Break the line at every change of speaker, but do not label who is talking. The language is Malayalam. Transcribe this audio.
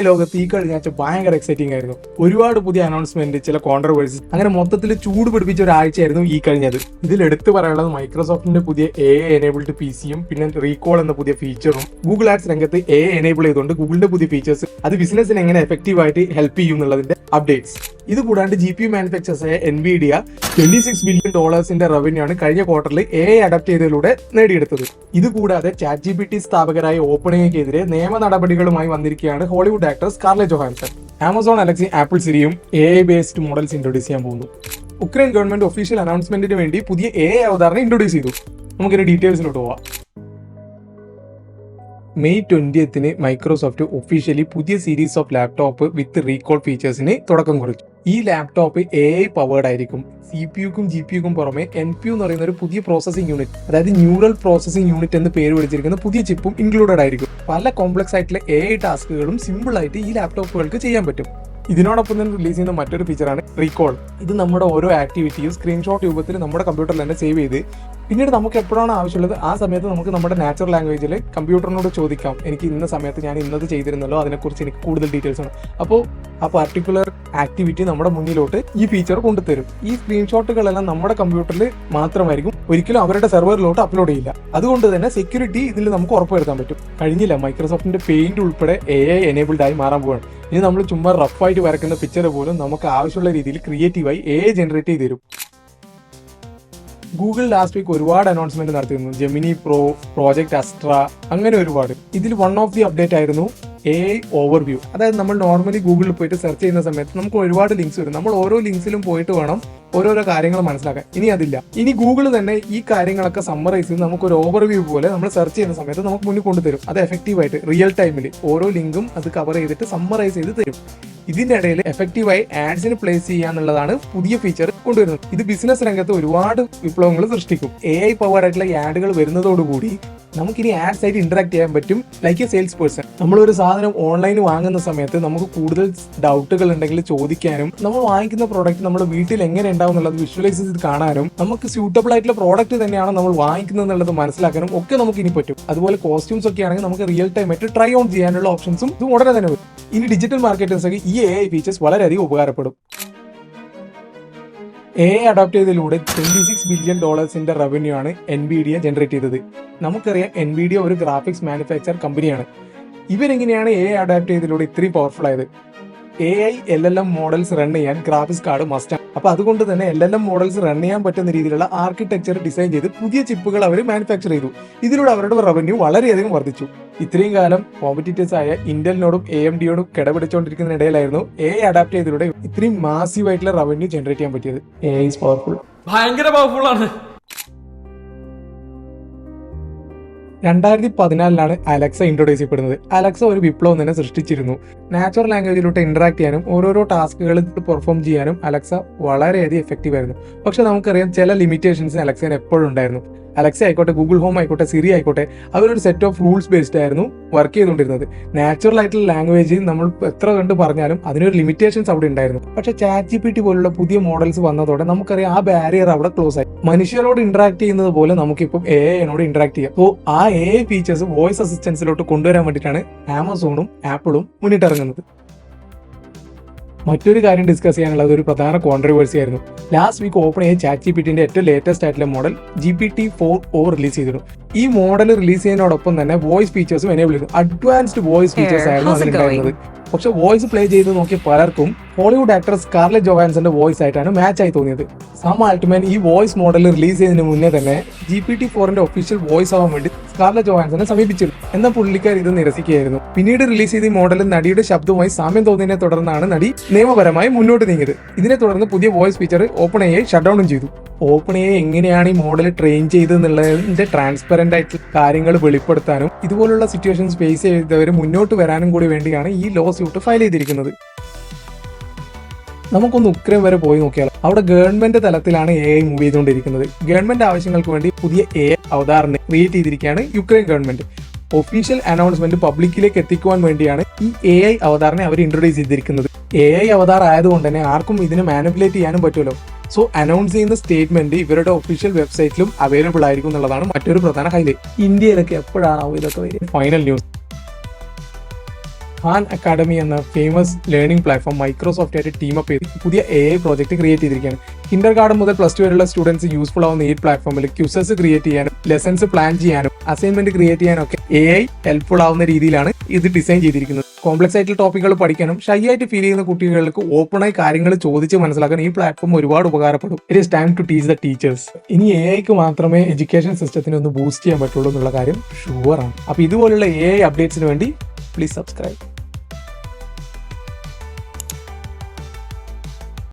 ലോകത്ത് ഈ കഴിഞ്ഞ ആഴ്ച ഭയങ്കര എക്സൈറ്റിംഗ് ആയിരുന്നു. ഒരുപാട് പുതിയ അനൗൺസ്മെന്റ്, ചില കോൺട്രവേഴ്സി, അങ്ങനെ മൊത്തത്തിൽ ചൂട് പിടിപ്പിച്ച ഒരാഴ്ചയായിരുന്നു ഈ കഴിഞ്ഞത്. ഇതിൽ എടുത്തു പറയാനുള്ളത് മൈക്രോസോഫ്റ്റിന്റെ പുതിയ എനേബിൾഡ് PCയും പിന്നെ റീകോൾ എന്ന പുതിയ ഫീച്ചറും. ഗൂഗിൾ ആഡ്സ് രംഗത്ത് എനേബിൾ ചെയ്തുകൊണ്ട് ഗൂഗിളിന്റെ പുതിയ ഫീച്ചേഴ്സ് അത് ബിസിനസിന് എങ്ങനെ എഫക്റ്റീവ് ആയിട്ട് ഹെൽപ്പ് ചെയ്യും എന്നുള്ളതിന്റെ അപ്ഡേറ്റ്സ്. ഇത് കൂടാണ്ട് GPU മാനുഫാക്ചേഴ്സായ NVIDIA $26 ബില്യൺ റവന്യൂ ആണ് കഴിഞ്ഞ ക്വാർട്ടറിൽ അഡാപ്റ്റ് ചെയ്തതിലൂടെ നേടിയെടുത്തത്. ഇത് കൂടാതെ ChatGPT സ്ഥാപകരായ ഓപ്പൺഎഐക്കെതിരെ നിയമ നടപടികളുമായി വന്നിരിക്കുകയാണ് Hollywood actor Scarlett Johansson. Amazon Alexa, Apple സിരിയും ബേസ്ഡ് മോഡൽസ് ഇൻട്രൊഡ്യൂസ് ചെയ്യാൻ പോകുന്നു. ഉക്രൈൻ ഗവൺമെന്റ് ഒഫീഷ്യൽ അനൗൺസ്മെന്റിന് വേണ്ടി പുതിയ അവതാരം ഇൻട്രൊഡ്യൂസ് ചെയ്തു. നമുക്കൊരു ഡീറ്റെയിൽസിലോട്ട് പോവാം. May 20 മൈക്രോസോഫ്റ്റ് ഒഫീഷ്യലി പുതിയ series of laptop with recall ഫീച്ചേഴ്സിന് തുടക്കം കുറിച്ചു. ഈ ലാപ്ടോപ്പ് പവേർഡ് ആയിരിക്കും. CPUക്കും GPUക്കും പുറമെ NPU എന്ന് പറയുന്ന ഒരു പുതിയ പ്രോസസിംഗ് യൂണിറ്റ്, അതായത് ന്യൂറൽ പ്രോസസിംഗ് യൂണിറ്റ് എന്ന് പേര് വിളിച്ചിരിക്കുന്ന പുതിയ ചിപ്പും ഇൻക്ലൂഡഡ് ആയിരിക്കും. പല കോംപ്ലക്സ് ആയിട്ടുള്ള ടാസ്കുകളും സിമ്പിൾ ആയിട്ട് ഈ ലാപ്ടോപ്പുകൾക്ക് ചെയ്യാൻ പറ്റും. ഇതിനോടൊപ്പം തന്നെ റിലീസ് ചെയ്യുന്ന മറ്റൊരു ഫീച്ചറാണ് റീകോൾ. ഇത് നമ്മുടെ ഓരോ ആക്ടിവിറ്റിയും സ്ക്രീൻഷോട്ട് രൂപത്തിൽ നമ്മുടെ കമ്പ്യൂട്ടറിൽ തന്നെ സേവ് ചെയ്ത് പിന്നീട് നമുക്ക് എപ്പോഴാണ് ആവശ്യമുള്ളത് ആ സമയത്ത് നമുക്ക് നമ്മുടെ നാച്ചുറൽ ലാംഗ്വേജിൽ കമ്പ്യൂട്ടറിനോട് ചോദിക്കാം, എനിക്ക് ഇന്ന സമയത്ത് ഞാൻ ഇന്നത് ചെയ്തിരുന്നല്ലോ, അതിനെക്കുറിച്ച് എനിക്ക് കൂടുതൽ ഡീറ്റെയിൽസ് ആണ്. അപ്പോൾ ആ പർട്ടിക്കുലർ ആക്ടിവിറ്റി നമ്മുടെ മുന്നിലോട്ട് ഈ ഫീച്ചർ കൊണ്ടുതരും. ഈ സ്ക്രീൻഷോട്ടുകളെല്ലാം നമ്മുടെ കമ്പ്യൂട്ടറിൽ മാത്രമായിരിക്കും, ഒരിക്കലും അവരുടെ സെർവറിലോട്ട് അപ്ലോഡ് ചെയ്യില്ല. അതുകൊണ്ട് തന്നെ സെക്യൂരിറ്റി ഇതിൽ നമുക്ക് ഉറപ്പുവരുത്താൻ പറ്റും. കഴിഞ്ഞില്ല, മൈക്രോസോഫ്റ്റിന്റെ പെയിന്റ് ഉൾപ്പെടെ എനേബിൾഡ് ആയി മാറാൻ പോവാണ്. ഇനി നമ്മൾ ചുമ്മാ റഫായിട്ട് വരയ്ക്കുന്ന പിക്ചർ പോലും നമുക്ക് ആവശ്യമുള്ള രീതിയിൽ ക്രിയേറ്റീവായി ജനറേറ്റ് ചെയ്ത് തരും. ഗൂഗിൾ ലാസ്റ്റ് വീക്ക് ഒരുപാട് അനൗൺസ്മെന്റ് നടത്തിയിരുന്നു. ജെമിനി പ്രോ, പ്രോജക്ട് അസ്ട്ര, അങ്ങനെ ഒരുപാട്. ഇതിൽ വൺ ഓഫ് ദി അപ്ഡേറ്റ് ആയിരുന്നു ഓവർവ്യൂ. അതായത് നമ്മൾ നോർമലി ഗൂഗിളിൽ പോയിട്ട് സെർച്ച് ചെയ്യുന്ന സമയത്ത് നമുക്ക് ഒരുപാട് ലിങ്ക്സ് വരും. നമ്മൾ ഓരോ ലിങ്ക്സിലും പോയിട്ട് വേണം ഓരോരോ കാര്യങ്ങൾ മനസ്സിലാക്കാൻ. ഇനി അതില്ല. ഇനി ഗൂഗിൾ തന്നെ ഈ കാര്യങ്ങളൊക്കെ സമ്മറൈസ് ചെയ്ത് നമുക്കൊരു ഓവർവ്യൂ പോലെ നമ്മൾ സെർച്ച് ചെയ്യുന്ന സമയത്ത് നമുക്ക് മുന്നിൽ കൊണ്ടുതരും. അത് എഫക്റ്റീവായിട്ട് റിയൽ ടൈമിൽ ഓരോ ലിങ്കും അത് കവർ ചെയ്തിട്ട് സമ്മറൈസ് ചെയ്ത് തരും. ഇതിന്റെ ഇടയിൽ എഫക്റ്റീവായി ആഡ്സിന് പ്ലേസ് ചെയ്യാന്നുള്ളതാണ് പുതിയ ഫീച്ചർ കൊണ്ടുവരുന്നത്. ഇത് ബിസിനസ് രംഗത്ത് ഒരുപാട് വിപ്ലവങ്ങൾ സൃഷ്ടിക്കും. പവേർഡ് ആയിട്ടുള്ള ആഡുകൾ വരുന്നതോടുകൂടി നമുക്കിനി ആഡ്സ് ആയിട്ട് ഇന്ററാക്ട് ചെയ്യാൻ പറ്റും. ലൈക്ക് എ സെയിൽസ് പേഴ്സൺ, നമ്മളൊരു സാധനം ഓൺലൈൻ വാങ്ങുന്ന സമയത്ത് നമുക്ക് കൂടുതൽ ഡൗട്ടുകൾ ഉണ്ടെങ്കിൽ ചോദിക്കാനും, നമ്മൾ വാങ്ങിക്കുന്ന പ്രോഡക്റ്റ് നമ്മുടെ വീട്ടിൽ എങ്ങനെ ഉണ്ടാവും എന്നുള്ളത് വിഷ്വലൈസ് ചെയ്ത് കാണാനും, നമുക്ക് സ്യൂട്ടബിൾ ആയിട്ടുള്ള പ്രോഡക്റ്റ് തന്നെയാണ് നമ്മൾ വാങ്ങിക്കുന്നത് എന്നുള്ളത് മനസ്സിലാക്കാനും ഒക്കെ നമുക്ക് ഇനി പറ്റും. അതുപോലെ കോസ്റ്റ്യൂംസ് ഒക്കെ ആണെങ്കിൽ നമുക്ക് റിയൽ ടൈം ആയിട്ട് ട്രൈ ഓൺ ചെയ്യാനുള്ള ഓപ്ഷൻസും ഇത് ഉടനെ തന്നെ വരും. ഇനി ഡിജിറ്റൽ മാർക്കറ്റേഴ്സൊക്കെ ഈ ഫീച്ചേഴ്സ് വളരെയധികം ഉപകാരപ്പെടും. അഡോപ്റ്റ് ചെയ്തതിലൂടെ $26 ബില്യൺ റവന്യൂ ആണ് NVIDIA ജനറേറ്റ് ചെയ്തത്. നമുക്കറിയാം NVIDIA ഒരു ഗ്രാഫിക്സ് മാനുഫാക്ചർ കമ്പനിയാണ്. ഇവരെങ്ങനെയാണ് അഡോപ്റ്റ് ചെയ്തതിലൂടെ ഇത്രയും പവർഫുൾ ആയത്? LLM മോഡൽസ് റൺ ചെയ്യാൻ ഗ്രാഫിക്സ് കാർഡ് മസ്റ്റ് ആണ്. അപ്പൊ അതുകൊണ്ട് തന്നെ LLM മോഡൽസ് റൺ ചെയ്യാൻ പറ്റുന്ന രീതിയിലുള്ള ആർക്കിടെക്ചർ ഡിസൈൻ ചെയ്ത് പുതിയ ചിപ്പുകൾ അവർ മാനുഫാക്ചർ ചെയ്തു. ഇതിലൂടെ അവരുടെ റവന്യൂ വളരെയധികം വർദ്ധിച്ചു. ഇത്രയും കാലം കോമ്പറ്റീറ്റേഴ്സ് ആയ ഇന്റലിനോടും AMDയോടും കിടപിടിച്ചുകൊണ്ടിരിക്കുന്നതിനിടയിലായിരുന്നു അഡാപ്റ്റ് ചെയ്തതിലൂടെ ഇത്രയും മാസീവ് ആയിട്ടുള്ള റവന്യൂ ജനറേറ്റ് ചെയ്യാൻ പറ്റിയത്. ഈസ് പവർഫുൾ,
ഭയങ്കര പവർഫുൾ ആണ്.
2014 അലക്സ ഇൻട്രൊഡ്യൂസ് ചെയ്യപ്പെടുന്നത്. അലക്സ ഒരു വിപ്ലവം തന്നെ സൃഷ്ടിച്ചിരുന്നു. നാച്ചുറൽ ലാംഗ്വേജിലോട്ട് ഇന്ററാക്ട് ചെയ്യാനും ഓരോരോ ടാസ്കുകൾ പെർഫോം ചെയ്യാനും അലക്സ വളരെയധികം എഫക്റ്റീവ് ആയിരുന്നു. പക്ഷെ നമുക്കറിയാം ചില ലിമിറ്റേഷൻസ് അലക്സന് എപ്പോഴും ഉണ്ടായിരുന്നു. അലക്സ ആയിക്കോട്ടെ, ഗൂഗിൾ ഹോം ആയിക്കോട്ടെ, സിറി ആയിക്കോട്ടെ, അവരൊരു സെറ്റ് ഓഫ് റൂൾസ് ബേസ്ഡ് ആയിരുന്നു വർക്ക് ചെയ്തുകൊണ്ടിരുന്നത്. നാച്ചുറൽ ആയിട്ടുള്ള ലാംഗ്വേജ് നമ്മൾ എത്ര കണ്ട് പറഞ്ഞാലും അതിനൊരു ലിമിറ്റേഷൻസ് അവിടെ ഉണ്ടായിരുന്നു. പക്ഷെ ChatGPT പോലുള്ള പുതിയ മോഡൽസ് വന്നതോടെ നമുക്കറിയാം ആ ബാരിയർ അവിടെ ക്ലോസ് ആയി. മനുഷ്യരോട് ഇന്ററാക്ട് ചെയ്യുന്നത് പോലെ നമുക്കിപ്പം AI ഇന്ററാക്ട് ചെയ്യാം. സോ ആ ഫീച്ചേഴ്സ് വോയിസ് അസിസ്റ്റൻസിലോട്ട് കൊണ്ടുവരാൻ വേണ്ടിയിട്ടാണ് ആമസോണും ആപ്പിളും മുന്നിട്ടിറങ്ങുന്നത്. മറ്റൊരു കാര്യം ഡിസ്കസ് ചെയ്യാനുള്ളത് ഒരു പ്രധാന കോൺട്രവേഴ്സി ആയിരുന്നു. ലാസ്റ്റ് വീക്ക് OpenAI ChatGPTന്റെ ഏറ്റവും ലേറ്റസ്റ്റ് ആയിട്ടുള്ള മോഡൽ GPT-4o റിലീസ് ചെയ്തിരുന്നു. ഈ മോഡൽ റിലീസ് ചെയ്യുന്നതോടൊപ്പം തന്നെ വോയിസ് ഫീച്ചേഴ്സും എനേബിൾ ചെയ്തു. അഡ്വാൻസ്ഡ് വോയിസ് ഫീച്ചേഴ്സ് ആയിരുന്നു അതിലുണ്ടായിരുന്നത്. പക്ഷെ വോയിസ് പ്ലേ ചെയ്ത് നോക്കിയ പലർക്കും ഹോളിവുഡ് ആക്ടർ സ്കാർലെറ്റ് ജോഹാൻസന്റെ വോയിസ് ആയിട്ടാണ് മാച്ച് ആയി തോന്നിയത്. സാം ആൾട്ട്മാൻ ഈ വോയിസ് മോഡൽ റിലീസ് ചെയ്തതിന് മുന്നേ തന്നെ GPT-4ന്റെ ഒഫീഷ്യൽ വോയിസ് ആവാൻ വേണ്ടി സ്കാർലെറ്റ് ജോഹാൻസനെ സമീപിച്ചിരുന്നു. എന്നാൽ പുള്ളിക്കാർ ഇത് നിരസിക്കുകയായിരുന്നു. പിന്നീട് റിലീസ് ചെയ്ത ഈ മോഡൽ നടിയുടെ ശബ്ദവുമായി സാമ്യം തോന്നിയതിനെ തുടർന്നാണ് നടി നിയമപരമായി മുന്നോട്ട് നീങ്ങിയത്. ഇതിനെ തുടർന്ന് പുതിയ വോയിസ് ഫീച്ചർ OpenAI ഷട്ട് ഡൗണും ചെയ്തു. OpenAI എങ്ങനെയാണ് ഈ മോഡൽ ട്രെയിൻ ചെയ്തെന്നുള്ളതിന്റെ ട്രാൻസ്പെറന്റ് ആയിട്ടുള്ള കാര്യങ്ങൾ വെളിപ്പെടുത്താനും ഇതുപോലുള്ള സിറ്റുവേഷൻസ് ഫേസ് ചെയ്തവർ മുന്നോട്ട് വരാനും കൂടി വേണ്ടിയാണ് ഈ ലോ സ്യൂട്ട് ഫയൽ ചെയ്തിരിക്കുന്നത്. നമുക്കൊന്ന് ഉക്രൈൻ വരെ പോയി നോക്കിയാൽ അവിടെ ഗവൺമെന്റ് തലത്തിലാണ് AI മൂവ് ചെയ്തുകൊണ്ടിരിക്കുന്നത്. ഗവൺമെന്റ് ആവശ്യങ്ങൾക്ക് വേണ്ടി പുതിയ AI അവതാറിനെ ക്രിയേറ്റ് ചെയ്തിരിക്കുകയാണ് യുക്രൈൻ ഗവൺമെന്റ്. ഒഫീഷ്യൽ അനൗൺസ്മെന്റ് പബ്ലിക്കിലേക്ക് എത്തിക്കുവാൻ വേണ്ടിയാണ് ഈ AI അവതാറിനെ അവർ ഇൻട്രൊഡ്യൂസ് ചെയ്തിരിക്കുന്നത്. AI അവതാർ ആയതുകൊണ്ട് തന്നെ ആർക്കും ഇതിനെ മാനിപ്പുലേറ്റ് ചെയ്യാനും പറ്റുമല്ലോ. സോ അനൗൺസ് ചെയ്യുന്ന സ്റ്റേറ്റ്മെന്റ് ഇവരുടെ ഒഫീഷ്യൽ വെബ്സൈറ്റിലും അവൈലബിൾ ആയിരിക്കും എന്നുള്ളതാണ് മറ്റൊരു പ്രധാന ഹൈലൈറ്റ്. ഇന്ത്യയിലൊക്കെ എപ്പോഴാണോ ഇതൊക്കെ വരും? ഫൈനൽ ന്യൂസ് ഖാൻ അക്കാഡമി എന്ന ഫേമസ് ലേണിംഗ് പ്ലാറ്റ്ഫോം മൈക്രോസോഫ്റ്റ് ആയിട്ട് ടീം അപ്പ് ചെയ്ത് പുതിയ AI പ്രോജക്റ്റ് ക്രിയേറ്റ് ചെയ്തിരിക്കുകയാണ്. കിൻഡർ ഗാർഡൻ മുതൽ പ്ലസ് ടു വരെയുള്ള സ്റ്റുഡൻസ് യൂസ്ഫുൾ ആവുന്ന ഈ പ്ലാറ്റ്ഫോമിൽ ക്യൂസസ് ക്രിയേറ്റ് ചെയ്യാനും ലെസൺസ് പ്ലാൻ ചെയ്യാനും അസൈൻമെന്റ് ക്രിയേറ്റ് ചെയ്യാനും ഒക്കെ AI ഹെൽപ്ഫുൾ ആവുന്ന രീതിയിലാണ് ഇത് ഡിസൈൻ ചെയ്തിരിക്കുന്നത്. കോംപ്ലക്സ് ആയിട്ടുള്ള ടോപ്പിക്കുകൾ പഠിക്കാനും ഷൈ ആയിട്ട് ഫീൽ ചെയ്യുന്ന കുട്ടികൾക്ക് ഓപ്പണായി കാര്യങ്ങൾ ചോദിച്ച് മനസ്സിലാക്കാൻ ഈ പ്ലാറ്റ്ഫോം ഒരുപാട് ഉപകാരപ്പെടും. It is time to teach the teachers. ഇനി AI മാത്രമേ എഡ്യൂക്കേഷൻ സിസ്റ്റത്തിനെ ഒന്ന് ബൂസ്റ്റ് ചെയ്യാൻ പറ്റുള്ളൂ എന്നുള്ള കാര്യം ഷുവറാണ്. അപ്പോൾ ഇതുപോലുള്ള AI അപ്ഡേറ്റ്സിന് വേണ്ടി പ്ലീസ് സബ്സ്ക്രൈബ്.